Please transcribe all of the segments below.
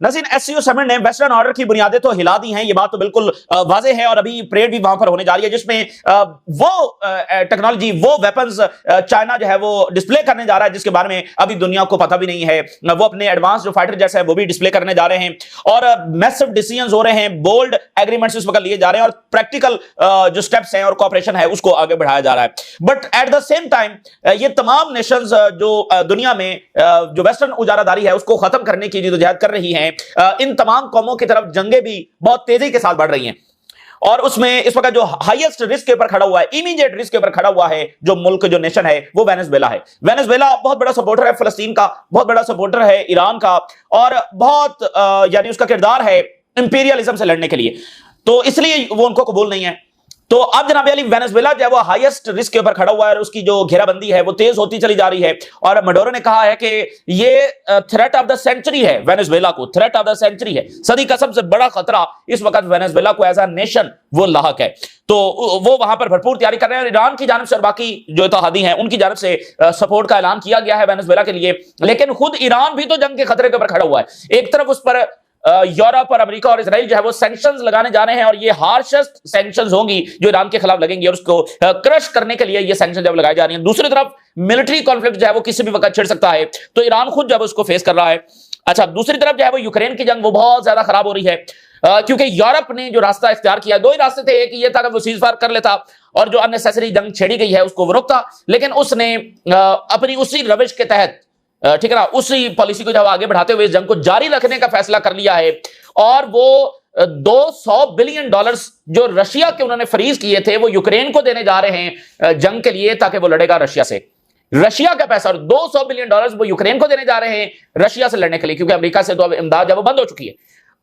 ناظرین S C او سمٹ نے western order کی بنیادیں تو ہلا دی ہیں، یہ بات تو بالکل واضح ہے، اور ابھی پریڈ بھی وہاں پر ہونے جا رہی ہے جس میں وہ ٹیکنالوجی، وہ ویپنز چائنا جو ہے وہ ڈسپلے کرنے جا رہا ہے جس کے بارے میں ابھی دنیا کو پتہ بھی نہیں ہے. وہ اپنے ایڈوانس جو فائٹر جیسا ہے وہ بھی ڈسپلے کرنے جا رہے ہیں، اور میسو ڈیسیژنز ہو رہے ہیں، بولڈ ایگریمنٹس اس وقت لیے جا رہے ہیں، اور پریکٹیکل جو سٹیپس ہیں اور کوآپریشن ہے اس کو آگے بڑھایا جا رہا ہے. But at the same time یہ تمام نیشنز جو دنیا میں جو ویسٹرن اجارہ داری ہے اس کو ختم کرنے کی جدوجہد کر رہی ہیں، ان تمام قوموں کی طرف جنگیں بھی بہت تیزی کے ساتھ بڑھ رہی ہیں. اور اس میں اس وقت جو ہائیسٹ رسک کے اوپر کھڑا ہوا ہے، امیڈیٹ رسک کے اوپر کھڑا ہوا ہے جو ملک، جو نیشن ہے، وہ وینزویلا ہے. وینزویلا بہت بڑا سپورٹر ہے فلسطین کا، بہت بڑا سپورٹر ہے ایران کا، اور بہت یعنی اس کا کردار ہے امپیریلزم سے لڑنے کے لیے، تو اس لیے وہ ان کو قبول نہیں ہے. تو اب جناب علی وینزویلا جو ہے وہ ہائیسٹ رسک کے اوپر کھڑا ہوا ہے، اور اس کی جو گھیرا بندی ہے وہ تیز ہوتی چلی جا رہی ہے. اور مڈورو نے کہا ہے کہ یہ تھریٹ آف دا سینچری ہے، وینزویلا کو تھریٹ آف دا سینچری ہے، صدی کا سب سے بڑا خطرہ اس وقت وینزویلا کو ایز اے نیشن وہ لاحق ہے. تو وہ وہاں پر بھرپور تیاری کر رہے ہیں، اور ایران کی جانب سے اور باقی جو اتحادی ہیں ان کی جانب سے سپورٹ کا اعلان کیا گیا ہے وینزویلا کے لیے. لیکن خود ایران بھی تو جنگ کے خطرے کے اوپر کھڑا ہوا ہے. ایک طرف اس پر یورپ اور امریکہ اور اسرائیل جو ہے وہ سینکشنز لگانے جا رہے ہیں، اور یہ ہارشسٹ سینکشنز ہوں گی جو ایران کے خلاف لگیں گی، اور اس کو کرش کرنے کے لیے یہ سینکشن جب لگائے جا رہی ہیں. دوسری طرف ملٹری کانفلکٹ جو ہے وہ کسی بھی وقت چھڑ سکتا ہے، تو ایران خود جب اس کو فیس کر رہا ہے. اچھا دوسری طرف جو ہے وہ یوکرین کی جنگ وہ بہت زیادہ خراب ہو رہی ہے، کیونکہ یورپ نے جو راستہ اختیار کیا، دو ہی راستے تھے. ایک یہ تھا کہ وہ سیز فائر کر لیتا اور جو اننیسیسری جنگ چھیڑی گئی ہے اس کو وہ روکتا، لیکن اس نے اپنی اسی روش کے تحت، ٹھیک ہے نا، اسی پالیسی کو جب آگے بڑھاتے ہوئے اس جنگ کو جاری رکھنے کا فیصلہ کر لیا ہے. اور وہ $200 بلین جو رشیا کے انہوں نے فریز کیے تھے وہ یوکرین کو دینے جا رہے ہیں جنگ کے لیے، تاکہ وہ لڑے گا رشیا سے. رشیا کا پیسہ، اور $200 بلین وہ یوکرین کو دینے جا رہے ہیں رشیا سے لڑنے کے لیے، کیونکہ امریکہ سے تو اب امداد جب وہ بند ہو چکی ہے.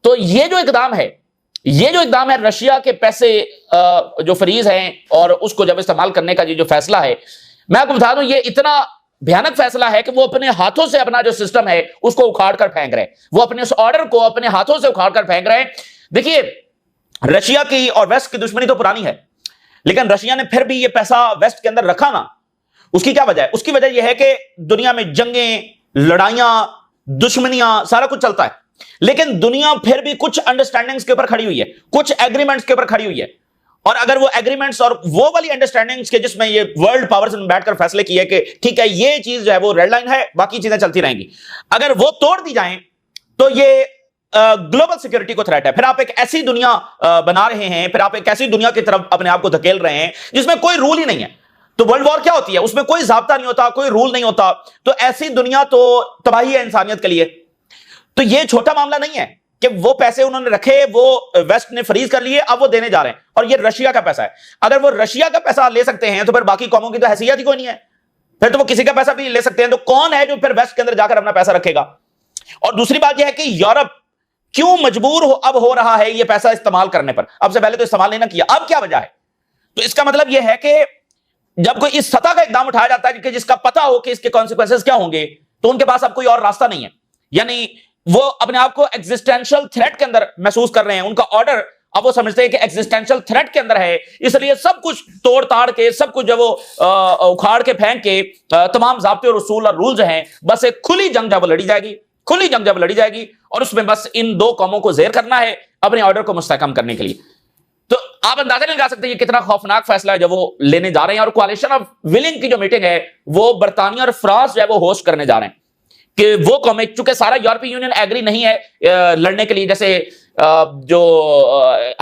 تو یہ جو اقدام ہے رشیا کے پیسے جو فریز ہیں اور اس کو جب استعمال کرنے کا یہ جو فیصلہ ہے، میں آپ کو بتا دوں یہ اتنا بھیانک فیصلہ ہے کہ وہ اپنے ہاتھوں سے اپنا جو سسٹم ہے اس کو اکھاڑ کر پھینک رہے ہیں. وہ اپنے اس آرڈر کو اپنے ہاتھوں سے اکھاڑ کر پھینک رہے ہیں. دیکھیے رشیا کی اور ویسٹ کی دشمنی تو پرانی ہے، لیکن رشیا نے پھر بھی یہ پیسہ ویسٹ کے اندر رکھا نا. اس کی کیا وجہ ہے؟ اس کی وجہ یہ ہے کہ دنیا میں جنگیں، لڑائیاں، دشمنیاں سارا کچھ چلتا ہے، لیکن دنیا پھر بھی کچھ انڈرسٹینڈنگز کے اوپر کھڑی ہوئی ہے، کچھ ایگریمنٹس کے اوپر کھڑی ہوئی ہے. اور اگر وہ ایگریمنٹس اور وہ والی انڈرسٹینڈنگز کے جس میں یہ ورلڈ پاورز نے بیٹھ کر فیصلے کیے کہ ٹھیک ہے یہ چیز جو ہے وہ ریڈ لائن ہے، باقی چیزیں چلتی رہیں گی، اگر وہ توڑ دی جائیں تو یہ گلوبل سیکورٹی کو تھریٹ ہے. پھر آپ ایک ایسی دنیا بنا رہے ہیں، پھر آپ ایک ایسی دنیا کی طرف اپنے آپ کو دھکیل رہے ہیں جس میں کوئی رول ہی نہیں ہے. تو ورلڈ وار کیا ہوتی ہے؟ اس میں کوئی ضابطہ نہیں ہوتا، کوئی رول نہیں ہوتا. تو ایسی دنیا تو تباہی ہے انسانیت کے لیے. تو یہ چھوٹا معاملہ نہیں ہے کہ وہ پیسے انہوں نے رکھے، وہ ویسٹ نے فریز کر لیے، اب وہ دینے جا رہے ہیں، اور یہ رشیا کا پیسہ ہے. اگر وہ رشیا کا پیسہ لے سکتے ہیں تو پھر باقی قوموں کی تو حیثیت ہی کوئی نہیں ہے، پھر تو وہ کسی کا پیسہ بھی لے سکتے ہیں. تو کون ہے جو پھر ویسٹ کے اندر جا کر اپنا پیسہ رکھے گا؟ اور دوسری بات یہ ہے کہ یورپ کیوں مجبور اب ہو رہا ہے یہ پیسہ استعمال کرنے پر؟ اب سے پہلے تو استعمال نہیں نہ کیا، اب کیا وجہ ہے؟ تو اس کا مطلب یہ ہے کہ جب کوئی اس سطح کا اقدام اٹھایا جاتا ہے کہ جس کا پتہ ہو کہ اس کے کانسیکوینسز کیا ہوں گے، تو ان کے پاس اب کوئی اور راستہ نہیں ہے. یعنی وہ اپنے آپ کو ایگزسٹینشل تھریٹ کے اندر محسوس کر رہے ہیں. ان کا آرڈر اب وہ سمجھتے ہیں کہ ایگزسٹینشل تھریٹ کے اندر ہے، اس لیے سب کچھ توڑ تاڑ کے، سب کچھ جو وہ اکھاڑ کے پھینک کے، تمام ضابطے اور اصول اور رولز ہیں، بس ایک کھلی جنگ جب لڑی جائے گی، کھلی جنگ جب لڑی جائے گی، اور اس میں بس ان دو قوموں کو زیر کرنا ہے اپنے آرڈر کو مستحکم کرنے کے لیے. تو آپ اندازہ نہیں لگا سکتے یہ کتنا خوفناک فیصلہ ہے جو وہ لینے جا رہے ہیں. اور کوalition آف ولنگ کی جو میٹنگ ہے وہ برطانیہ اور فرانس جو ہے وہ ہوسٹ کرنے جا رہے ہیں کہ وہ قومیں، چونکہ سارا یورپی یونین ایگری نہیں ہے لڑنے کے لیے، جیسے جو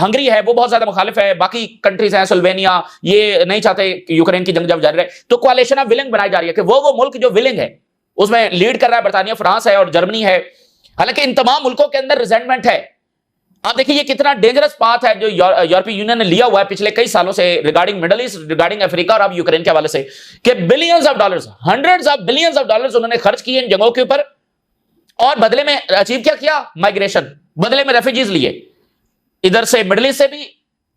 ہنگری ہے وہ بہت زیادہ مخالف ہے، باقی کنٹریز ہیں سلوینیا یہ نہیں چاہتے کہ یوکرین کی جنگ جب جاری رہے. تو کوalition آف ولنگ بنائی جا رہی ہے کہ وہ ملک جو ولنگ ہے اس میں لیڈ کر رہا ہے برطانیہ، فرانس ہے اور جرمنی ہے. حالانکہ ان تمام ملکوں کے اندر ریزنٹمنٹ ہے. آپ دیکھیے یہ کتنا ڈینجرس پاتھ ہے جو یورپی یونین نے لیا ہوا ہے پچھلے کئی سالوں سے ریگارڈنگ مڈل ایسٹ، ریگارڈنگ افریقہ اور اب یوکرین کے حوالے سے، کہ billions of dollars, hundreds of billions of dollars انہوں نے خرچ کیے ان جنگوں کے اوپر، اور بدلے میں اچیو کیا مائگریشن، بدلے میں ریفیوجیز لیے ادھر سے مڈل ایسٹ سے بھی،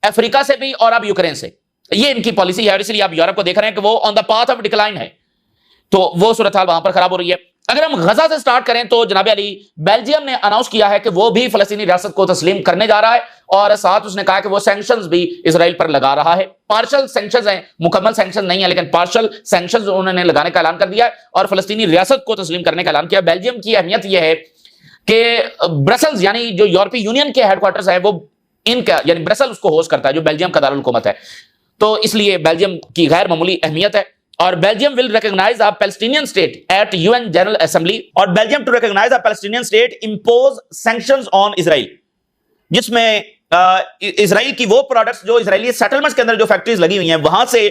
افریقہ سے بھی، اور اب یوکرین سے. یہ ان کی پالیسی ہے، اور اس لیے آپ یورپ کو دیکھ رہے ہیں کہ وہ آن دا پاتھ آف ڈکلائن ہے. تو وہ صورتحال وہاں پر خراب ہو رہی ہے. اگر ہم غزہ سے سٹارٹ کریں تو جناب علی بیلجیم نے اناؤنس کیا ہے کہ وہ بھی فلسطینی ریاست کو تسلیم کرنے جا رہا ہے، اور ساتھ اس نے کہا کہ وہ سینکشنز بھی اسرائیل پر لگا رہا ہے. پارشل سینکشنز ہیں، مکمل سینکشن نہیں ہے، لیکن پارشل سینکشنز انہوں نے لگانے کا اعلان کر دیا ہے اور فلسطینی ریاست کو تسلیم کرنے کا اعلان کیا. بیلجیم کی اہمیت یہ ہے کہ برسلز یعنی جو یورپی یونین کے ہیڈ کوارٹرز ہیں وہ ان کا یعنی برسل اس کو ہوسٹ کرتا ہے جو بیلجیم کا دارالحکومت ہے. تو اس لیے بیلجیم کی غیر معمولی اہمیت ہے. اور Belgium will recognise a Palestinian state at UN general assembly. اور Belgium to recognise a Palestinian state impose sanctions on Israel, جس میں اسرائیل کی وہ پروڈکٹس جو اسرائیلی سیٹلمنٹس کے اندر جو فیکٹریز لگی ہوئی ہیں وہاں سے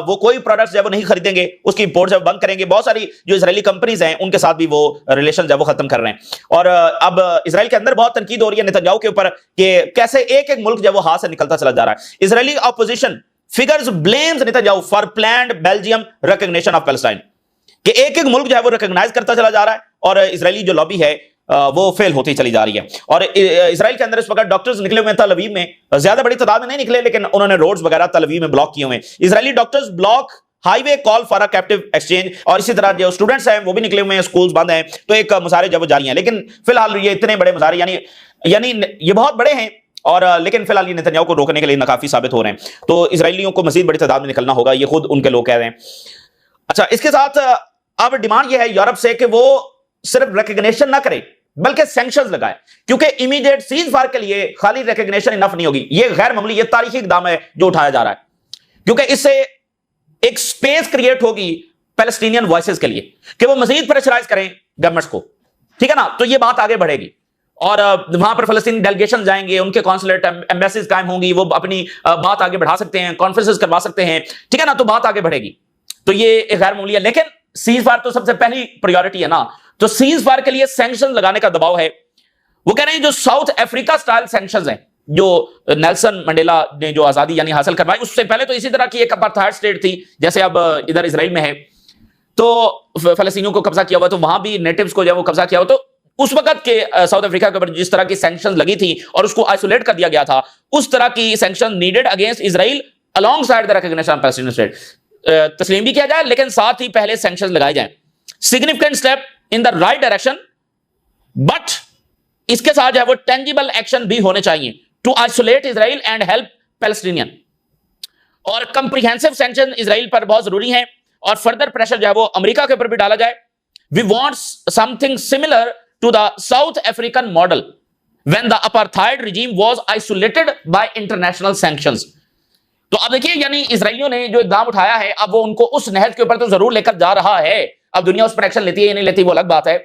وہ کوئی پروڈکٹس جو ہے وہ نہیں خریدیں گے, اس کی امپورٹ جب بند کریں گے. بہت ساری جو اسرائیلی کمپنیز ہیں ان کے ساتھ بھی وہ ریلیشن جو ہے وہ ختم کر رہے ہیں. اور اب اسرائیل کے اندر بہت تنقید ہو رہی ہے نتنیاہو کے اوپر کہ کیسے ایک ایک ملک جو ہے وہ ہاتھ سے نکلتا چلا جا رہا ہے. اسرائیلی opposition figures blames Netanyahu for planned Belgium recognition of Palestine, کہ ایک ایک ملک جو ہے وہ ریکگنائز کرتا چلا جا رہا ہے اور اسرائیلی جو لابی ہے وہ فیل ہوتی چلی جا رہی ہے. اور اسرائیل کے اندر اس وقت ڈاکٹرز نکلے ہوئے ہیں تل ابیب میں, زیادہ بڑی تعداد میں نہیں نکلے لیکن انہوں نے روڈز وغیرہ تل ابیب میں بلاک کیے ہوئے ہیں. Israeli doctors block highway call for captive exchange, اور اسی طرح جو اسٹوڈنٹس ہیں وہ بھی نکلے ہوئے ہیں, اسکولز بند ہیں, تو ایک مظاہرے جو وہ جاری ہیں. لیکن فی الحال یہ اتنے بڑے مظاہرے یعنی یہ بہت بڑے ہیں اور لیکن فی الحال یہ نتنیاہو کو روکنے کے لیے ناکافی ثابت ہو رہے ہیں. تو اسرائیلیوں کو مزید بڑی تعداد میں نکلنا ہوگا, یہ خود ان کے لوگ کہہ رہے ہیں. اچھا, اس کے ساتھ اب ڈیمانڈ یہ ہے یورپ سے کہ وہ صرف ریکگنیشن نہ کرے بلکہ سینکشنز لگائے, کیونکہ امیڈیٹ سیز فائر کے لیے خالی ریکگنیشن انف نہیں ہوگی. یہ غیر معمولی, یہ تاریخی اقدام ہے جو اٹھایا جا رہا ہے, کیونکہ اس سے ایک سپیس کریٹ ہوگی پیلسٹینین وائسز کے لیے کہ وہ مزید پریشرائز کریں گورنمنٹس کو, ٹھیک ہے نا. تو یہ بات آگے بڑھے گی اور وہاں پر فلسطینی ڈیلیگیشن جائیں گے, ان کے کانسولیٹ ایمبیسیز قائم ہوں گی, وہ اپنی بات آگے بڑھا سکتے ہیں, کانفرنسز کروا سکتے ہیں, ٹھیک ہے نا. تو بات آگے بڑھے گی. تو یہ ایک غیر معمولی ہے, لیکن سیز فائر تو سب سے پہلی پریورٹی ہے نا. تو سیز فائر کے لیے سینکشن لگانے کا دباؤ ہے. وہ کہہ رہے ہیں جو ساؤتھ افریقہ سٹائل سینکشنز ہیں جو نیلسن منڈیلا نے جو آزادی یعنی حاصل کروائی, اس سے پہلے تو اسی طرح کی ایک اپارتھائڈ اسٹیٹ تھی جیسے اب ادھر اسرائیل میں ہے, تو فلسطینیوں کو قبضہ کیا ہوا, تو وہاں بھی نیٹیوز کو جب وہ قبضہ کیا ہوا, تو اس وقت کے ساؤتھ افریقہ کے اوپر جس طرح کی سینکشن لگی تھی اور اس کو آئسولیٹ کر دیا گیا تھا, اس طرح کی sanction needed against Israel along side the recognition of Palestinian state. تسلیم بھی کیا جائے لیکن ساتھ ہی پہلے سینکشن لگائے جائیں. significant step in the right direction, but اس کے ساتھ جو ہے وہ ٹینجیبل ایکشن بھی ہونے چاہیے to isolate Israel and help Palestinian. اور کمپریہنسو سینکشن اسرائیل پر بہت ضروری ہیں اور فردر پریشر جو ہے وہ امریکہ کے اوپر بھی ڈالا جائے. We want something similar to the South African model when the apartheid regime was isolated by international sanctions. تو اب دیکھیے یعنی اسرائیلیوں نے جو اقدام اٹھایا ہے اب وہ ان کو اس نہج کے اوپر تو ضرور لے کر جا رہا ہے. اب دنیا اس پر ایکشن لیتی ہے یا نہیں لیتی وہ الگ بات ہے,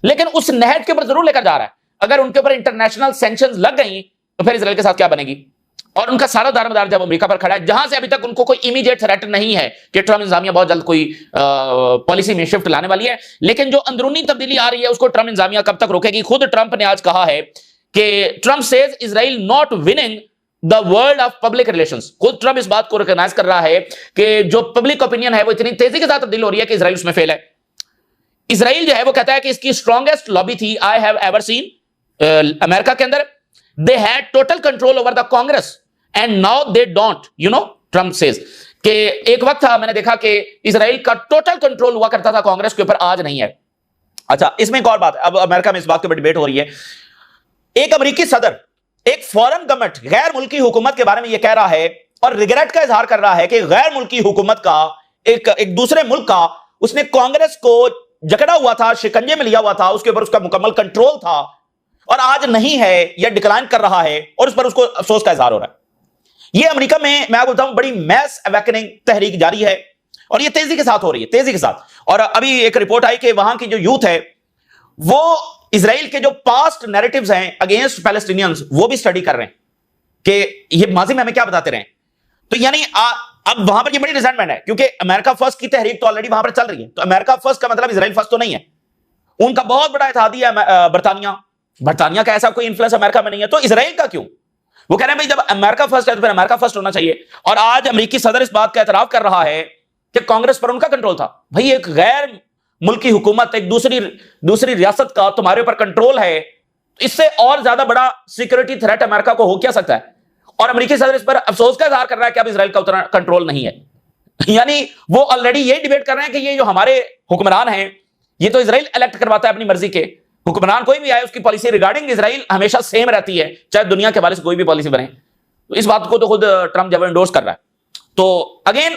لیکن اس نہج کے اوپر ضرور لے کر جا رہا ہے. اگر ان کے اوپر انٹرنیشنل سینکشنز لگ گئیں تو پھر اسرائیل کے ساتھ کیا بنے گی؟ اور ان کا سارا دار مدار جب امریکہ پر کھڑا ہے, جہاں سے ابھی تک ان کو کوئی امیڈیٹ تھریٹ نہیں ہے کہ ٹرمپ انتظامیہ بہت جلد کوئی پالیسی میں شفٹ لانے والی ہے, لیکن جو اندرونی تبدیلی آ رہی ہے اس کو ٹرمپ انتظامیہ کب تک روکے گی؟ خود ٹرمپ نے آج کہا ہے کہ Trump says Israel not winning the world of public relations. خود ٹرمپ اس بات کو ریکگنائز کر رہا ہے کہ جو پبلک اوپینین ہے وہ اتنی تیزی کے ساتھ تبدیل ہو رہی ہے کہ اسرائیل اس میں فیل ہے. اسرائیل جو ہے وہ کہتا ہے کہ اس کی اسٹرانگیسٹ لابی تھی آئی ہیو ایور سین امریکہ کے اندر. They had total control over the Congress and now they don't, you know. Trump says کہ ایک وقت تھا میں نے دیکھا کہ اسرائیل کا ٹوٹل کنٹرول ہوا کرتا تھا کانگریس کے اوپر, آج نہیں ہے. اچھا اس میں ایک اور بات, اب امریکہ میں اس بات کے اوپر ڈیبیٹ ہو رہی ہے. ایک امریکی صدر ایک فورن گورنمنٹ غیر ملکی حکومت کے بارے میں یہ کہہ رہا ہے اور ریگریٹ کا اظہار کر رہا ہے کہ غیر ملکی حکومت کا ایک دوسرے ملک کا اس نے کانگریس کو جکڑا ہوا تھا, شکنجے میں لیا ہوا تھا, اس کے اوپر اس کا مکمل کنٹرول تھا اور آج نہیں ہے یا ڈکلائن کر رہا ہے اور اس پر اس کو افسوس کا اظہار ہو رہا ہے. یہ امریکہ میں آپ کو بتاؤں بڑی میس اویکننگ تحریک جاری ہے اور یہ تیزی کے ساتھ ہو رہی ہے, تیزی کے ساتھ. اور ابھی ایک رپورٹ آئی کہ وہاں کی جو یوتھ ہے وہ اسرائیل کے جو پاسٹ نیریٹیوز ہیں اگینسٹ پیلسٹینینز وہ بھی اسٹڈی کر رہے ہیں کہ یہ ماضی میں ہمیں کیا بتاتے رہے. تو یعنی اب وہاں پر یہ بڑی ریزنٹمنٹ ہے کیونکہ امریکہ فرسٹ کی تحریک تو آلریڈی وہاں پر چل رہی ہے. تو امریکہ فرسٹ کا مطلب اسرائیل فرسٹ تو نہیں ہے. ان کا بہت بڑا اتحادی ہے برطانیہ کا, ایسا کوئی انفلوئنس امریکہ میں نہیں ہے. تو اسرائیل کا کیوں؟ وہ کہہ رہے ہیں بھائی جب امریکہ فرسٹ ہے تو پھر امریکہ فرسٹ ہونا چاہیے. اور آج امریکی صدر اس بات کا اعتراف کر رہا ہے کہ کانگریس پر ان کا کنٹرول تھا. بھائی ایک غیر ملکی حکومت, ایک دوسری ریاست کا تمہارے اوپر کنٹرول ہے, اس سے اور زیادہ بڑا سیکورٹی تھریٹ امریکہ کو ہو کیا سکتا ہے؟ اور امریکی صدر اس پر افسوس کا اظہار کر رہا ہے کہ اب اسرائیل کا اتنا کنٹرول نہیں ہے. یعنی وہ آلریڈی یہ ڈیبیٹ کر رہے ہیں کہ یہ جو ہمارے حکمران ہیں یہ تو اسرائیل الیکٹ کرواتا ہے اپنی مرضی کے حکمران, کوئی بھی آئے اس کی پالیسی ریگارڈنگ اسرائیل ہمیشہ سیم رہتی ہے چاہے دنیا کے حوالے سے کوئی بھی پالیسی بنے. تو اس بات کو تو خود ٹرمپ جب انڈورس کر رہا ہے. تو اگین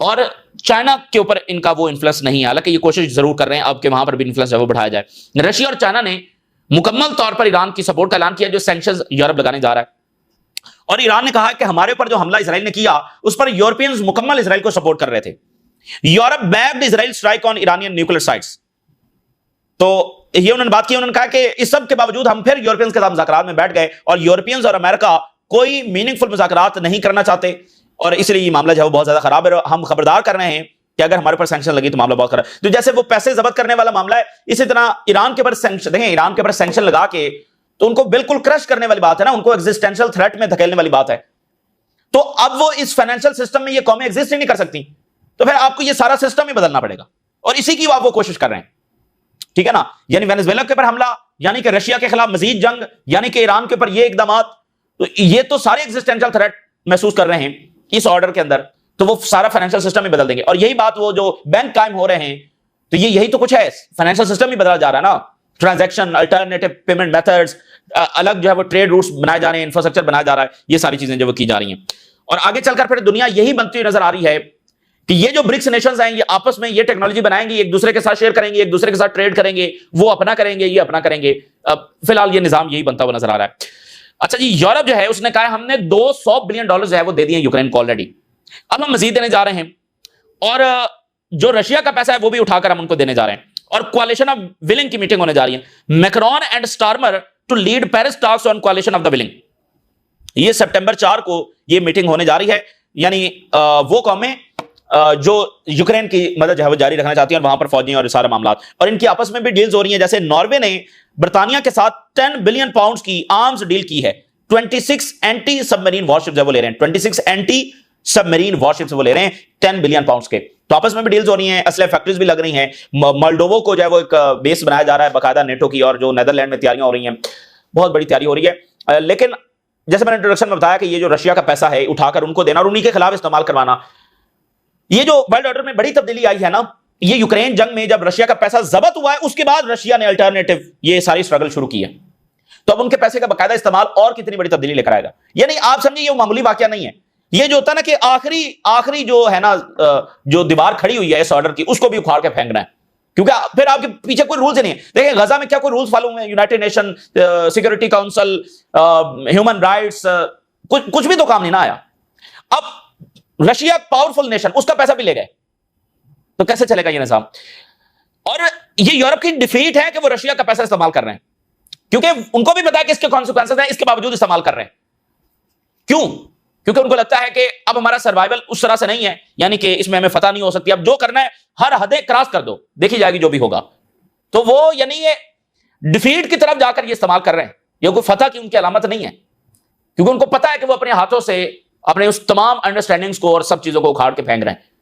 اور چائنا کے اوپر ان کا وہ انفلوئنس نہیں ہے، حالانکہ یہ کوشش ضرور کر رہے ہیں اب کہ وہاں پر بھی انفلوئنس ہے وہ بڑھایا جائے۔ رشیا اور چائنا نے مکمل طور پر ایران کی سپورٹ کا اعلان کیا جو سینکشنز یورپ لگانے جا رہا ہے، اور ایران نے کہا کہ ہمارے اوپر جو حملہ اسرائیل نے کیا اس پر یورپینز مکمل اسرائیل کو سپورٹ کر رہے تھے۔ یورپ بیکڈ اسرائیل اسٹرائک آن ایرانین نیوکلیئر سائٹس۔ تو یہ انہوں نے بات کی، انہوں نے کہا کہ اس سب کے باوجود ہم پھر یورپینز کے ساتھ مذاکرات میں بیٹھ گئے، اور یورپینز اور امریکہ کوئی میننگ فل مذاکرات نہیں کرنا چاہتے، اور اس لیے یہ معاملہ جو ہے وہ بہت زیادہ خراب ہے۔ ہم خبردار کر رہے ہیں کہ اگر ہمارے اوپر سینکشن لگی تو معاملہ بہت خراب ہے۔ تو جیسے وہ پیسے ضبط کرنے والا معاملہ ہے، اسی طرح ایران کے اوپر سینکشن، دیکھیں ایران کے اوپر سینکشن لگا کے تو ان کو بالکل کرش کرنے والی بات ہے نا، ان کو ایگزسٹینشل تھریٹ میں دھکیلنے والی بات ہے۔ تو اب وہ اس فائنینشل سسٹم میں یہ قومیں ایگزسٹ ہی نہیں کر سکتی، تو پھر آپ کو یہ سارا سسٹم ہی بدلنا پڑے گا، اور اسی کی وہ کوشش کر رہے ہیں، ٹھیک ہے نا؟ یعنی وینزویلا کے اوپر حملہ، یعنی کہ رشیا کے خلاف مزید جنگ، یعنی کہ ایران کے اوپر یہ اقدامات، تو یہ تو سارے ایگزسٹینشل تھریٹ محسوس کر رہے ہیں اس آرڈر کے اندر، تو وہ سارا فائنینشل سسٹم ہی بدل دیں گے۔ اور یہی بات وہ جو بینک قائم ہو رہے ہیں، تو یہی تو کچھ ہے، فائنینشل سسٹم ہی بدلا جا رہا ہے نا، ٹرانزیکشن، الٹرنیٹو پیمنٹ میتھڈز، الگ جو ہے وہ ٹریڈ روٹس بنائے جا رہے ہیں، انفراسٹرکچر بنایا جا رہا ہے، یہ ساری چیزیں جو وہ کی جا رہی ہیں۔ اور آگے چل کر پھر دنیا یہی بنتی ہوئی نظر آ رہی ہے کہ یہ جو برکس نیشنز ہیں یہ آپس میں یہ ٹیکنالوجی بنائیں گے، ایک دوسرے کے ساتھ شیئر کریں گے، ایک دوسرے کے ساتھ ٹریڈ کریں گے، وہ اپنا کریں گے، یہ اپنا کریں گے۔ فی الحال یہ نظام یہی بنتا ہوا نظر آ رہا ہے۔ اچھا جی، یورپ جو ہے اس نے کہا ہم نے $200 بلین جو ہے وہ دے دیے یوکرین کو آلریڈی، اب ہم مزید دینے جا رہے ہیں، اور جو رشیا کا پیسہ ہے وہ بھی اٹھا کر ہم ان کو دینے جا رہے ہیں، اور کوalition آف ولنگ کی میٹنگ ہونے جا رہی ہے، Macron and Starmer to lead Paris talks on coalition of the willing. یہ سپٹمبر 4 کو یہ میٹنگ ہونے جا رہی ہے، یعنی وہ قومیں جو یوکرین کی مدد جو ہے وہ جاری رکھنا چاہتی ہیں، اور وہاں پر فوجی اور سارے معاملات، اور ان کی آپس میں بھی ڈیلز ہو رہی ہیں، جیسے ناروے نے برطانیہ کے ساتھ 10 بلین پاؤنڈز کی آرمز ڈیل کی ہے، 26 اینٹی سب مرین وارشپس وہ لے رہے ہیں، 26 اینٹی سب مرین وارشپس وہ لے رہے ہیں 10 بلین پاؤنڈز کے، تو آپس میں بھی ڈیلز ہو رہی ہیں، اسلحہ فیکٹریز بھی لگ رہی ہیں، مالڈوو کو جو ہے وہ ایک بیس بنایا جا رہا ہے باقاعدہ نیٹو کی، اور جو نیدرلینڈ میں تیاریاں ہو رہی ہیں، بہت بڑی تیاری ہو رہی ہے۔ لیکن جیسے میں نے انٹروڈکشن میں بتایا کہ یہ جو رشیا کا پیسہ ہے اٹھا کر ان کو دینا اور انہی کے خلاف استعمال کروانا، یہ جو ورلڈ آرڈر میں بڑی تبدیلی آئی ہے نا، یہ یوکرین جنگ میں جب رشیا کا پیسہ ضبط ہوا ہے اس کے بعد رشیا نے الٹرنیٹو یہ ساری اسٹرگل شروع کی ہے، تو اب ان کے پیسے کا باقاعدہ استعمال اور کتنی بڑی تبدیلی لے کر آئے گا۔ یعنی آپ سمجھیں یہ معمولی واقعہ نہیں ہے، یہ جو ہوتا ہے نا کہ آخری جو ہے نا جو دیوار کھڑی ہوئی ہے اس آرڈر کی، اس کو بھی اکھاڑ کے پھینکنا ہے، کیونکہ پھر آپ کے پیچھے کوئی رولز نہیں ہے۔ دیکھیں غزہ میں کیا کوئی رولز فالو ہوئے ہیں؟ United nation security council, human rights, کچھ بھی تو کام نہیں نہ آیا۔ اب رشیا پاورفل نیشن، اس کا پیسہ بھی لے گئے، تو کیسے چلے گا یہ نظام؟ اور یہ یورپ کی ڈیفیٹ ہے کہ وہ رشیا کا پیسہ استعمال کر رہے ہیں، کیونکہ ان کو بھی پتا ہے کہ اس کے کانسیکوینسز ہیں، اس کے باوجود استعمال کر رہے ہیں۔ کیوں؟ کیونکہ ان کو لگتا ہے کہ اب ہمارا سروائیول اس طرح سے نہیں ہے، یعنی کہ اس میں ہمیں فتح نہیں ہو سکتی، اب جو کرنا ہے ہر حدیں کراس کر دو، دیکھی جائے گی جو بھی ہوگا۔ تو وہ یعنی یہ ڈیفیٹ کی طرف جا کر یہ استعمال کر رہے ہیں، یہ کوئی فتح کی ان کی علامت نہیں ہے، کیونکہ ان کو پتا ہے کہ وہ اپنے ہاتھوں سے اپنے اس تمام انڈرسٹینڈنگز کو اور سب چیزوں کو اکھاڑ کے پھینک رہے ہیں۔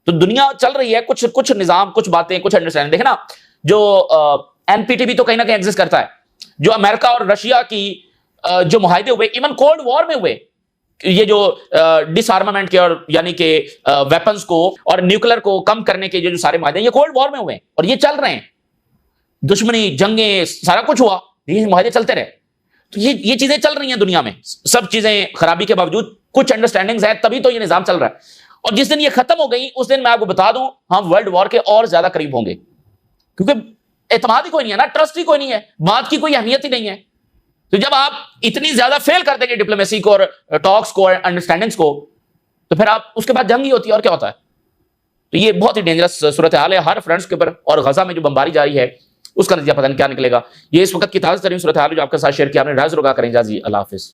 تو دنیا چل رہی ہے، کچھ نظام، کچھ باتیں، کچھ انڈرسٹینڈنگ۔ دیکھیں نا، جو NPT بھی تو کہیں نہ کہیں ایگزسٹ کرتا ہے، جو امریکہ اور رشیا کی جو معاہدے ہوئے، ایون کولڈ وار میں ہوئے، یہ جو ڈس آرمامنٹ کے اور یعنی کہ ویپنز کو اور نیوکلر کو کم کرنے کے جو سارے معاہدے ہیں، یہ کولڈ وار میں ہوئے اور یہ چل رہے ہیں، دشمنی، جنگیں، سارا کچھ ہوا، یہ معاہدے چلتے رہے۔ تو یہ چیزیں چل رہی ہیں دنیا میں، سب چیزیں خرابی کے باوجود کچھ انڈرسٹینڈنگز ہیں، تبھی تو یہ نظام چل رہا ہے۔ اور جس دن یہ ختم ہو گئی اس دن میں آپ کو بتا دوں ہم ورلڈ وار کے اور زیادہ قریب ہوں گے، کیونکہ اعتماد ہی کوئی نہیں ہے نا، ٹرسٹ ہی کوئی نہیں ہے، بات کی کوئی اہمیت ہی نہیں ہے۔ تو جب آپ اتنی زیادہ فیل کر دیں گے ڈپلومیسی کو اور ٹاکس کو اور انڈرسٹینڈنگز کو، تو پھر آپ اس کے بعد جنگ ہی ہوتی ہے، اور کیا ہوتا ہے۔ تو یہ بہت ہی ڈینجرس صورتحال ہے ہر فرنٹس کے اوپر، اور غزہ میں جو بمباری جاری ہے اس کا نتیجہ پتہ نہیں کیا نکلے گا۔ یہ اس وقت کی تازہ ترین صورتحال جو آپ کے ساتھ شیئر کیا، آپ نے رائز روگا کریں جا جی، اللہ حافظ۔